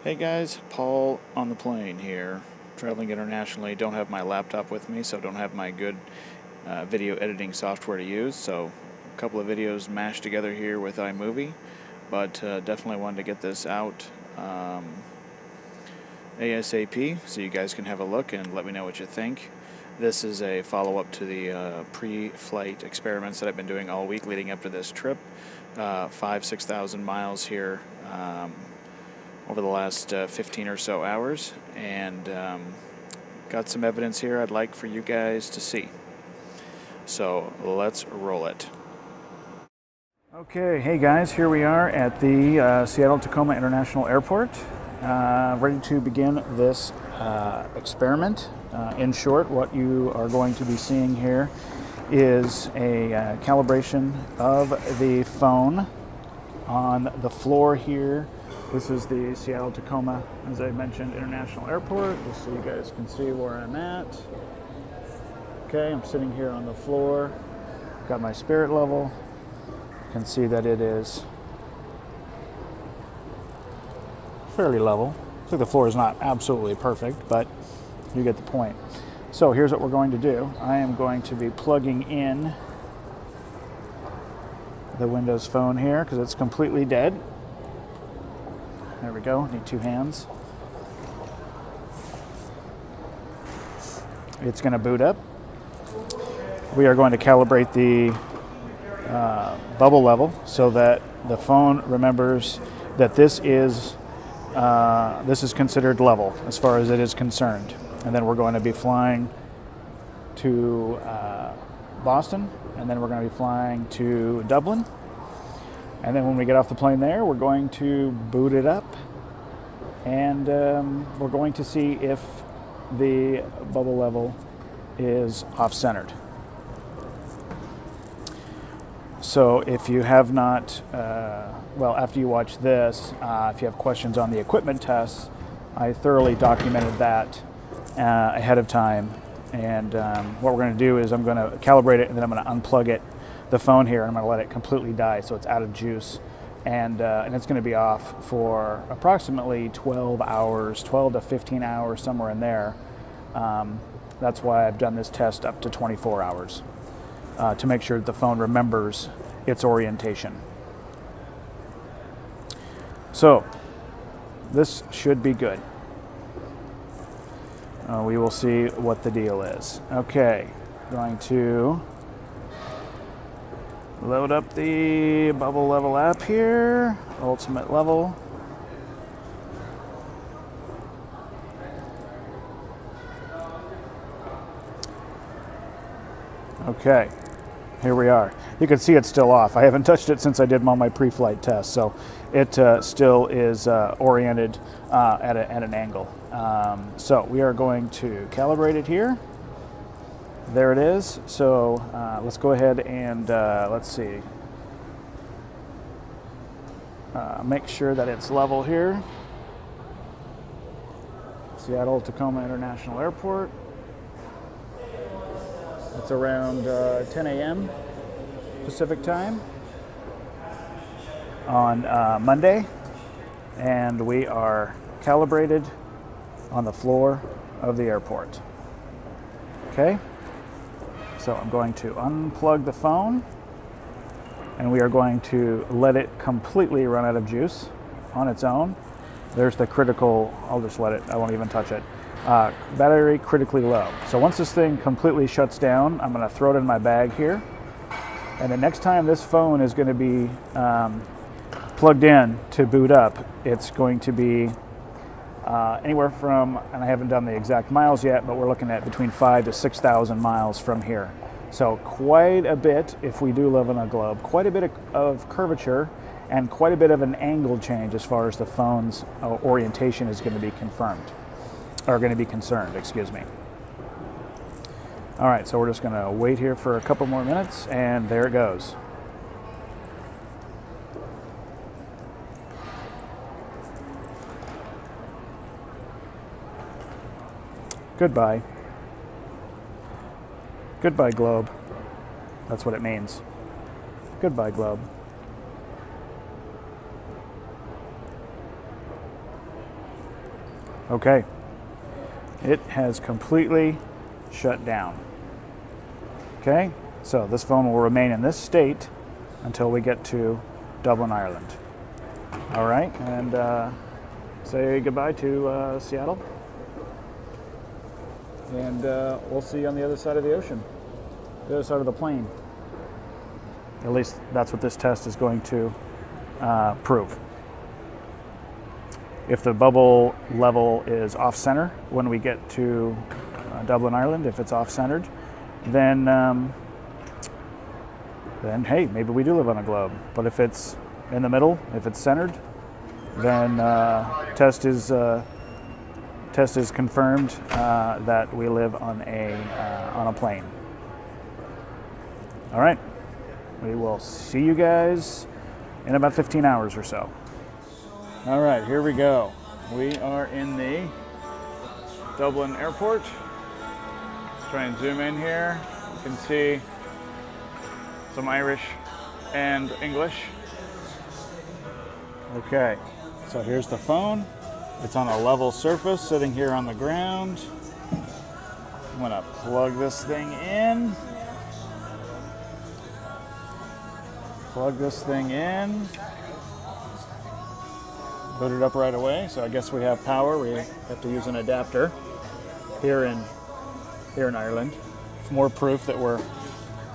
Hey guys, Paul on the plane here, traveling internationally. Don't have my laptop with me, so don't have my good video editing software to use. So a couple of videos mashed together here with iMovie, but definitely wanted to get this out ASAP so you guys can have a look and let me know what you think. This is a follow-up to the pre-flight experiments that I've been doing all week leading up to this trip. 6,000 miles here over the last 15 or so hours, and got some evidence here I'd like for you guys to see. So let's roll it. Okay, hey guys, here we are at the Seattle-Tacoma International Airport, ready to begin this experiment. In short, what you are going to be seeing here is a calibration of the phone on the floor here. This is the Seattle-Tacoma, as I mentioned, International Airport, just so you guys can see where I'm at. Okay, I'm sitting here on the floor, got my spirit level. You can see that it is fairly level. So the floor is not absolutely perfect, but you get the point. So here's what we're going to do. I am going to be plugging in the Windows Phone here because it's completely dead. There we go, need two hands. It's going to boot up. We are going to calibrate the bubble level so that the phone remembers that this is considered level as far as it is concerned. And then we're going to be flying to Boston, and then we're going to be flying to Dublin. And then when we get off the plane there, we're going to boot it up, and we're going to see if the bubble level is off-centered. So if you have not, well, after you watch this, if you have questions on the equipment tests, I thoroughly documented that ahead of time. And what we're going to do is I'm going to calibrate it, and then I'm going to unplug it, the phone here, and I'm going to let it completely die so it's out of juice, and it's going to be off for approximately 12 hours, 12 to 15 hours, somewhere in there. That's why I've done this test up to 24 hours to make sure that the phone remembers its orientation. So this should be good. We will see what the deal is. Okay, going to load up the bubble level app here, ultimate level. Okay, here we are. You can see it's still off. I haven't touched it since I did all my pre-flight tests, so it still is oriented at an angle. So we are going to calibrate it here. There it is. So let's go ahead and let's see. Make sure that it's level here. Seattle-Tacoma International Airport. It's around 10 a.m. Pacific time on Monday, and we are calibrated on the floor of the airport. Okay, so I'm going to unplug the phone, and we are going to let it completely run out of juice on its own. There's the critical, I'll just let it, I won't even touch it. Battery critically low. So once this thing completely shuts down, I'm going to throw it in my bag here. And the next time this phone is going to be plugged in to boot up, it's going to be anywhere from, and I haven't done the exact miles yet, but we're looking at between 5,000 to 6,000 miles from here. So quite a bit, if we do live on a globe, quite a bit of curvature and quite a bit of an angle change as far as the phone's orientation is going to be confirmed. Are going to be concerned, excuse me. All right, so we're just going to wait here for a couple more minutes, and there it goes. Goodbye. Goodbye, globe. That's what it means. Goodbye, globe. Okay, it has completely shut down. Okay, so this phone will remain in this state until we get to Dublin, Ireland. All right, and say goodbye to Seattle. And we'll see you on the other side of the ocean, the other side of the plane. At least that's what this test is going to prove. If the bubble level is off-center when we get to Dublin, Ireland, if it's off-centered, then hey, maybe we do live on a globe. But if it's in the middle, if it's centered, then test is confirmed that we live on a plane. All right, we will see you guys in about 15 hours or so. All right, here we go. We are in the Dublin airport. Let's try and zoom in here. You can see some Irish and English. Okay, so here's the phone. It's on a level surface sitting here on the ground. I'm gonna plug this thing in. Plug this thing in. Boot it up right away. So I guess we have power. We have to use an adapter here in Ireland. It's more proof that we're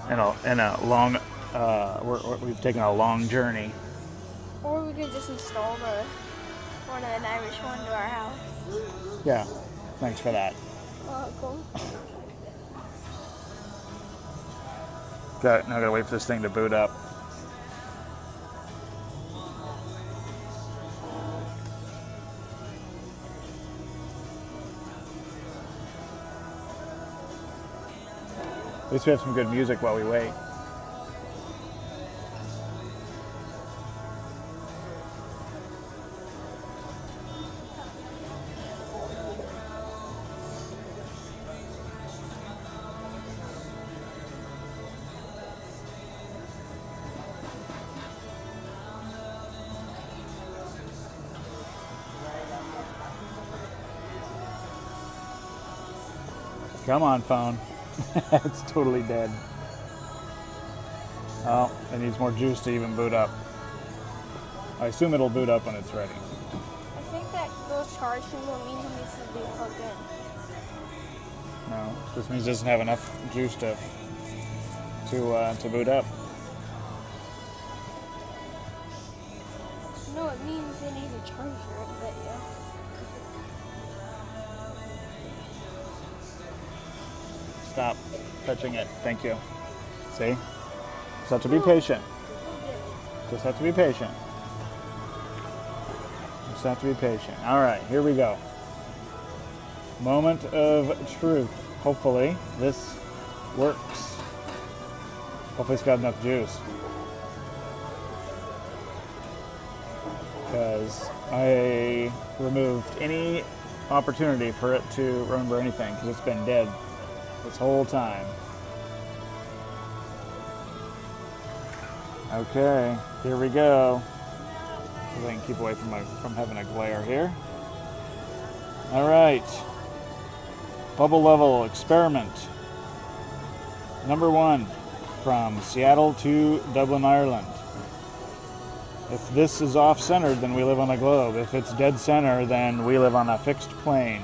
in a long. We've taken a long journey. Or we could just install an Irish one to our house. Yeah, thanks for that. Welcome. Now I gotta wait for this thing to boot up. At least we have some good music while we wait. Come on, phone. It's totally dead. Oh, it needs more juice to even boot up. I assume it'll boot up when it's ready. I think that little charge symbol means it needs to be plugged in. No, this means it doesn't have enough juice to boot up. No, it means it needs a charger, I bet you. Stop touching it. Thank you. See? Just have to be patient. Just have to be patient. Just have to be patient. All right, here we go. Moment of truth. Hopefully this works. Hopefully it's got enough juice. Because I removed any opportunity for it to remember anything because it's been dead this whole time. Okay, here we go. So I can keep away from having a glare here. All right. Bubble level experiment. Number 1, from Seattle to Dublin, Ireland. If this is off-centered, then we live on a globe. If it's dead center, then we live on a fixed plane.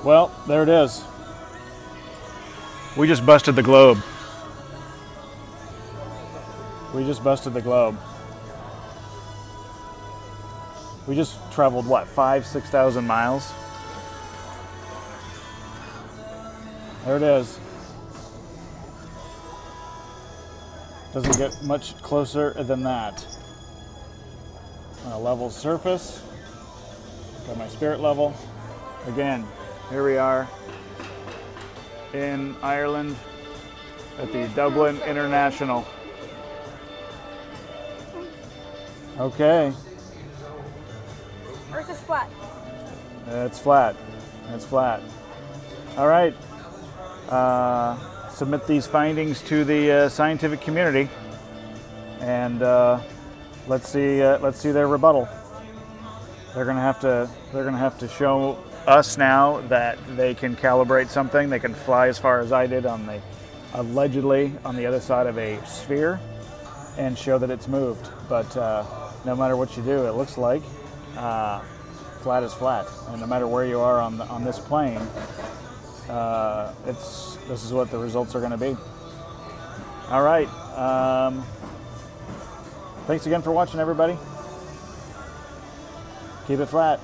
Well, there it is. We just busted the globe. We just busted the globe. We just traveled, what, 5,000–6,000 miles? There it is. Doesn't get much closer than that. On a level surface. Got my spirit level. Again, here we are in Ireland at the Dublin International. Okay. Earth is flat. It's flat. It's flat. All right. Submit these findings to the scientific community. and let's see their rebuttal. They're gonna have to show us now that they can calibrate something. They can fly as far as I did on the allegedly on the other side of a sphere, and show that it's moved. But no matter what you do, it looks like flat is flat, and no matter where you are on this plane, this is what the results are going to be. All right. Thanks again for watching, everybody. Keep it flat.